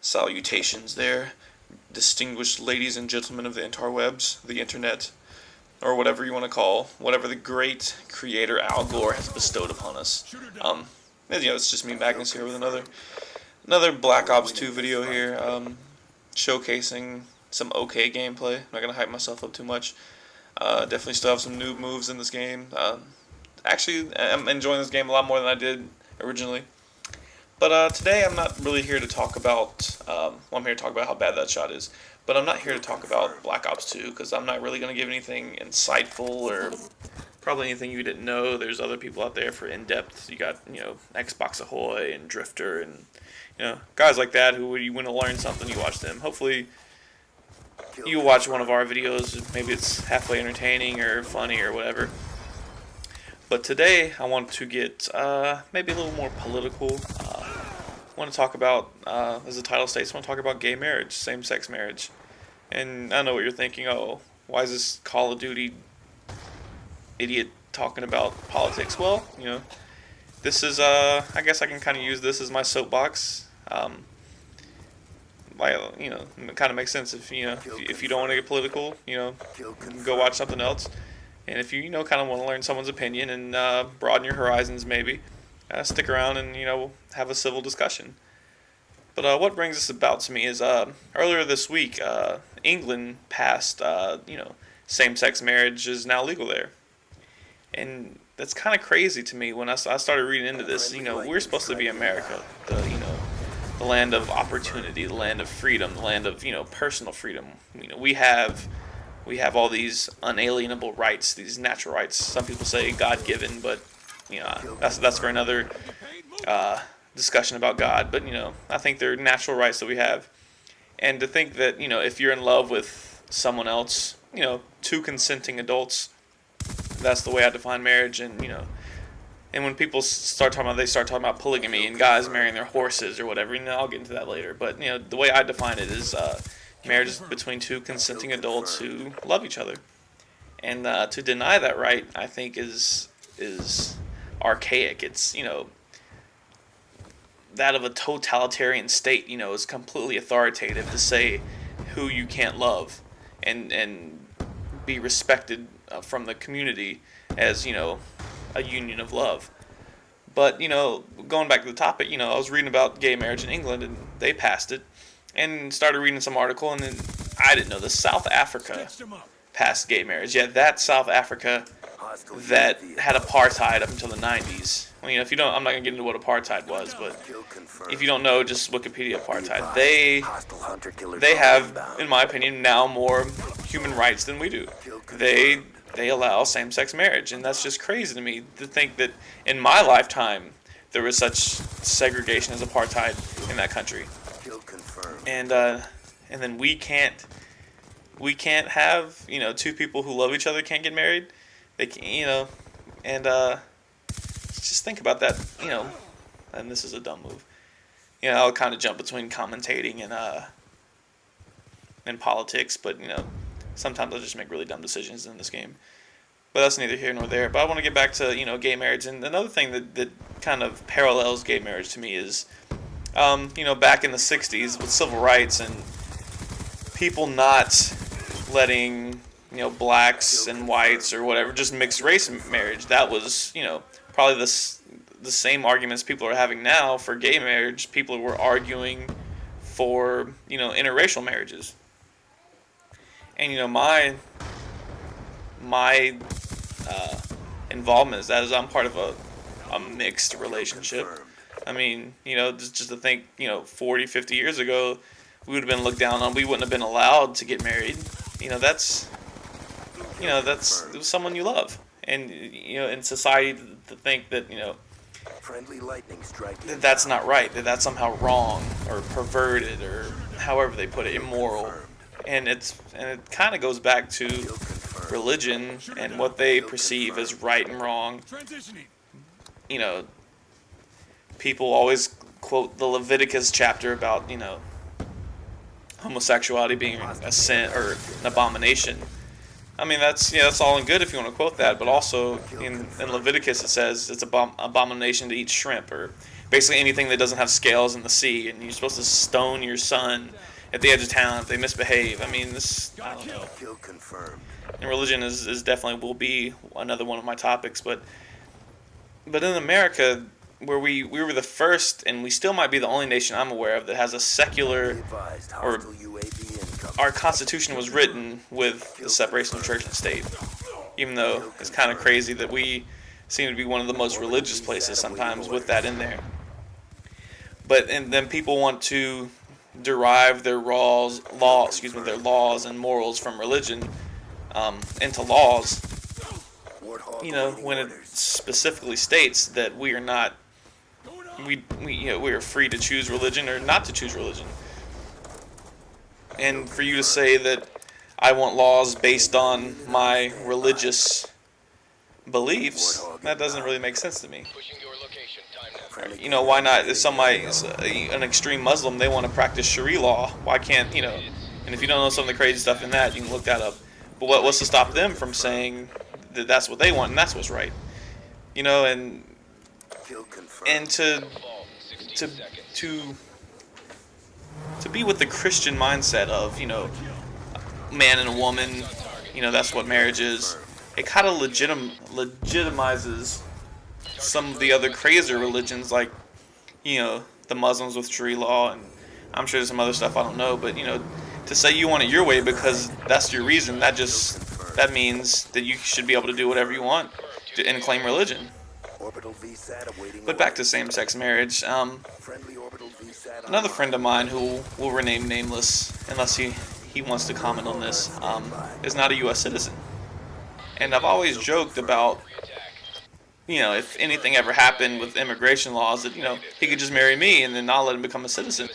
Salutations there, distinguished ladies and gentlemen of the interwebs, the internet, or whatever you want to call, whatever the great creator Al Gore has bestowed upon us. It's just me, Magnus, here with another Black Ops 2 video here, showcasing some okay gameplay. I'm not gonna hype myself up too much. Definitely still have some noob moves in this game. Actually, I'm enjoying this game a lot more than I did originally. But today I'm not really here to talk about, I'm here to talk about how bad that shot is. But I'm not here to talk about Black Ops 2, because I'm not really going to give anything insightful or probably anything you didn't know. There's other people out there for in-depth. You got, Xbox Ahoy and Drifter and, guys like that who, when you want to learn something, you watch them. Hopefully you watch one of our videos. Maybe it's halfway entertaining or funny or whatever. But today I want to get maybe a little more political. I want to talk about, as the title states, I want to talk about gay marriage, same-sex marriage. And I know what you're thinking, oh, why is this Call of Duty idiot talking about politics? Well, this is, I guess I can kind of use this as my soapbox. It kind of makes sense if you don't want to get political, go watch something else. And if you, kind of want to learn someone's opinion and broaden your horizons maybe, stick around and, have a civil discussion. But what brings this about to me is earlier this week, England passed, same-sex marriage is now legal there. And that's kind of crazy to me when I started reading into this. We're supposed to be America, the land of opportunity, the land of freedom, the land of, personal freedom. We have all these unalienable rights, these natural rights. Some people say God-given, but that's for another discussion about God. But I think they're natural rights that we have, and to think that if you're in love with someone else, two consenting adults, that's the way I define marriage. And and when people start talking about polygamy and guys marrying their horses or whatever, I'll get into that later. But the way I define it is marriage is between two consenting adults who love each other, and to deny that right, I think is archaic. It's that of a totalitarian state. Is completely authoritative to say who you can't love and be respected from the community as a union of love. But going back to the topic, I was reading about gay marriage in England, and they passed it, and started reading some article, and then I didn't know this. South Africa passed gay marriage. Yeah, that South Africa that had apartheid up until the 90s. Well, if you don't, I'm not gonna get into what apartheid was, but if you don't know, just Wikipedia apartheid. They have, in my opinion, now more human rights than we do. They allow same-sex marriage, and that's just crazy to me to think that in my lifetime there was such segregation as apartheid in that country. And then we can't have two people who love each other can't get married. They can, and just think about that, and this is a dumb move. I'll kind of jump between commentating and politics, but sometimes I'll just make really dumb decisions in this game. But that's neither here nor there. But I want to get back to gay marriage, and another thing that kind of parallels gay marriage to me is back in the 60s with civil rights and people not letting blacks and whites or whatever, just mixed race marriage. That was probably the same arguments people are having now for gay marriage. People were arguing for interracial marriages. And my involvement is that I'm part of a mixed relationship. I mean, just to think, 40, 50 years ago, we would have been looked down on. We wouldn't have been allowed to get married. That's someone you love. And, in society to think that, friendly lightning strike that's not right, that's somehow wrong or perverted or however they put it, immoral. And it kind of goes back to religion and what they perceive as right and wrong. People always quote the Leviticus chapter about, homosexuality being a sin or an abomination. I mean, that's all and good if you want to quote that, but also in Leviticus it says it's abomination to eat shrimp, or basically anything that doesn't have scales in the sea, and you're supposed to stone your son at the edge of town if they misbehave. I mean, this, I don't know. Kill confirmed. And religion is definitely will be another one of my topics, but in America, where we were the first, and we still might be the only nation I'm aware of that has a secular, Advised, or hostile UAV incoming. our Constitution was written with the separation of church and state. Even though it's kind of crazy that we seem to be one of the most religious places sometimes with that in there. And then people want to derive their their laws and morals from religion into laws. Warthog You know, awaiting when it orders. specifically states that we are not, we are free to choose religion or not to choose religion. And for you to say that I want laws based on my religious beliefs, that doesn't really make sense to me. Friendly You know, why not? If somebody is an extreme Muslim, they want to practice Sharia law. Why can't, you know? And if you don't know some of the crazy stuff in that, you can look that up. But what's to stop them from saying that that's what they want and that's what's right? You know, and kill confirmed. to be with the Christian mindset of, you know, man and a woman, you know, that's what marriage is. It kind of legitimizes some of the other crazier religions, like, you know, the Muslims with Sharia law, and I'm sure there's some other stuff I don't know, but, you know, to say you want it your way because that's your reason, that means that you should be able to do whatever you want and claim religion. Orbital VSAT awaiting But back to orders. same-sex marriage. Friendly orbital VSAT Another online. friend of mine who will remain nameless, unless he wants to comment on this, is not a U.S. citizen. And I've always joked about, you know, if anything ever happened with immigration laws, that, you know, he could just marry me and then I'll let him become a citizen.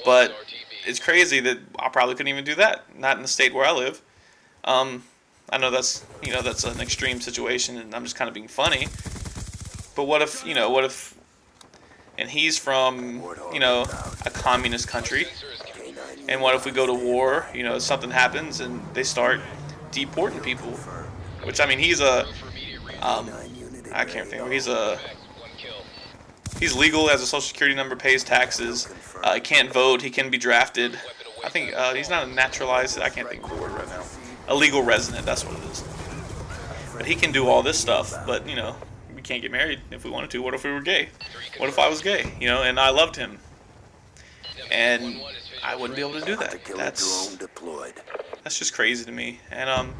But it's crazy that I probably couldn't even do that, not in the state where I live. I know that's, you know, that's an extreme situation and I'm just kind of being funny. But what if, and he's from, you know, a communist country, K9 and what if we go to war, you know, something happens and they start deporting people, which, I mean, he's a, unit I can't think, he's legal, has a social security number, pays taxes, he can't vote, he can be drafted. I think, he's not a naturalized, I can't think of the word right now. A legal resident, that's what it is. But he can do all this stuff, but, you know, we can't get married if we wanted to. What if we were gay? What if I was gay, you know, and I loved him? And I wouldn't be able to do that. killer That's drone deployed. just crazy to me. And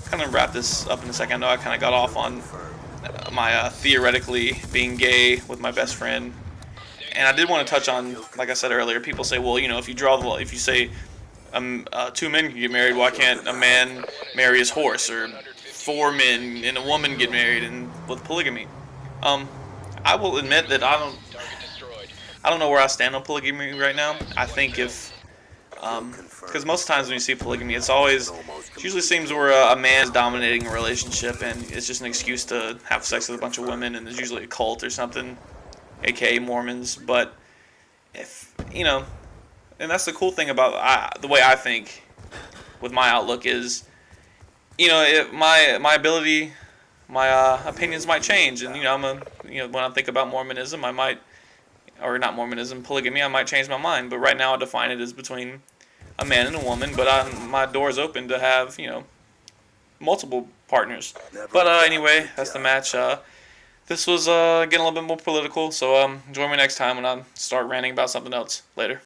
kind of wrap this up in a second. I know I kind of got off on my theoretically being gay with my best friend. And I did want to touch on, like I said earlier, people say, well, you know, if you say two men can get married, why can't a man marry his horse? Or 4 men and a woman get married and with polygamy? I will admit that I don't know where I stand on polygamy right now. I think if because most times when you see polygamy, it usually seems where a man's dominating a relationship and it's just an excuse to have sex with a bunch of women, and there's usually a cult or something, aka Mormons. But if, you know, and that's the cool thing about the way I think with my outlook is, you know, my ability, my opinions might change, and, you know, when I think about Mormonism, I might, or not Mormonism, polygamy, I might change my mind. But right now I define it as between a man and a woman, but my door is open to have, you know, multiple partners. But anyway, that's the match. This was getting a little bit more political, so join me next time when I start ranting about something else. Later.